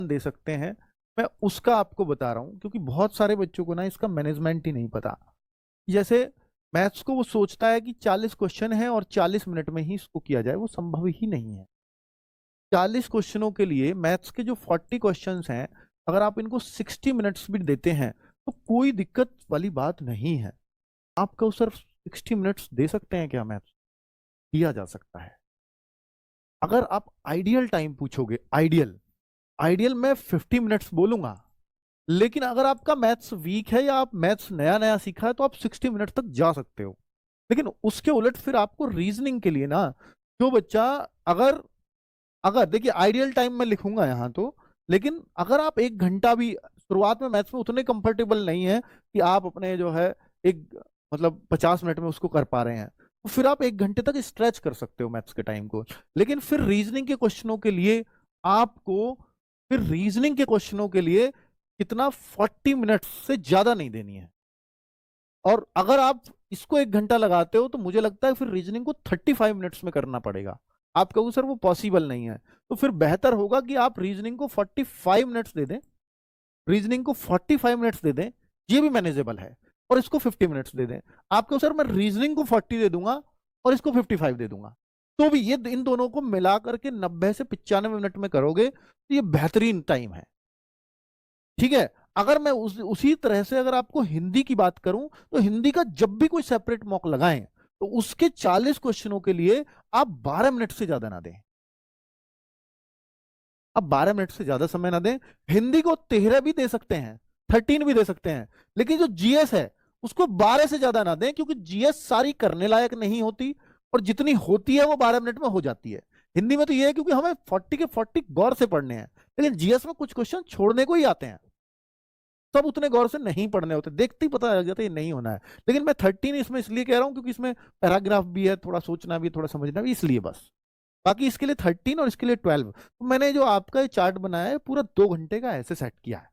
दे सकते हैं, मैं उसका आपको बता रहा हूँ, क्योंकि बहुत सारे बच्चों को ना इसका मैनेजमेंट ही नहीं पता। जैसे मैथ्स को वो सोचता है कि 40 क्वेश्चन है और 40 मिनट में ही इसको किया जाए, वो संभव ही नहीं है। 40 क्वेश्चनों के लिए मैथ्स के जो 40 क्वेश्चंस हैं, अगर आप इनको 60 मिनट्स भी देते हैं तो कोई दिक्कत वाली बात नहीं है। आपको सिर्फ 60 मिनट्स दे सकते हैं क्या? मैथ्स किया जा सकता है। अगर आप आइडियल टाइम पूछोगे, आइडियल आइडियल मैं 50 मिनट्स बोलूंगा, लेकिन अगर आपका मैथ्स वीक है या आप मैथ्स नया नया सीखा है तो आप 60 मिनट तक जा सकते हो। लेकिन उसके उलट फिर आपको रीजनिंग के लिए ना, जो बच्चा, अगर अगर देखिए आइडियल टाइम मैं लिखूंगा यहाँ तो, लेकिन अगर आप 1 घंटा भी शुरुआत में मैथ्स में उतने कंफर्टेबल नहीं है कि आप अपने जो है एक मतलब 50 मिनट में उसको कर पा रहे हैं, तो फिर आप 1 घंटे तक स्ट्रेच कर सकते हो मैथ्स के टाइम को। लेकिन फिर रीजनिंग के क्वेश्चनों के लिए आपको, फिर रीजनिंग के क्वेश्चनों के लिए कितना 40 मिनट से ज्यादा नहीं देनी है। और अगर आप इसको 1 घंटा लगाते हो तो मुझे लगता है फिर रीजनिंग को 35 मिनट्स में करना पड़ेगा। आप कहोगे सर वो पॉसिबल नहीं है, तो फिर बेहतर होगा कि आप रीजनिंग को 45 मिनट्स दे दें, रीजनिंग को 45 मिनट्स दे दें, ये भी मैनेजेबल है। और इसको 50 मिनट्स दे दें। आपको सर मैं रीजनिंग को 40 दे दूंगा और इसको 55 दे दूंगा, तो भी ये इन दोनों को मिला करके 90 से 95 मिनट में करोगे तो ये बेहतरीन टाइम है। ठीक है। अगर मैं उसी तरह से अगर आपको हिंदी की बात करूं, तो हिंदी का जब भी कोई सेपरेट मॉक लगाएं तो उसके 40 क्वेश्चनों के लिए आप 12 मिनट से ज्यादा ना दें। आप 12 मिनट से ज्यादा समय ना दें। हिंदी को 13 भी दे सकते हैं, 13 भी दे सकते हैं, लेकिन जो जीएस है उसको 12 से ज्यादा ना दें, क्योंकि जीएस सारी करने लायक नहीं होती, और जितनी होती है वो 12 मिनट में हो जाती है। हिंदी में तो ये है क्योंकि हमें 40 के 40 गौर से पढ़ने हैं, लेकिन जीएस में कुछ क्वेश्चन छोड़ने को ही आते हैं, सब उतने गौर से नहीं पढ़ने होते, देखते ही पता लग जाता है ये नहीं होना है। लेकिन मैं 13 इसमें इसलिए कह रहा हूं क्योंकि इसमें पैराग्राफ भी है, थोड़ा सोचना भी, थोड़ा समझना भी, इसलिए बस। बाकी इसके लिए 13 और इसके लिए 12। तो मैंने जो आपका ये चार्ट बनाया है पूरा 2 घंटे का ऐसे सेट किया है।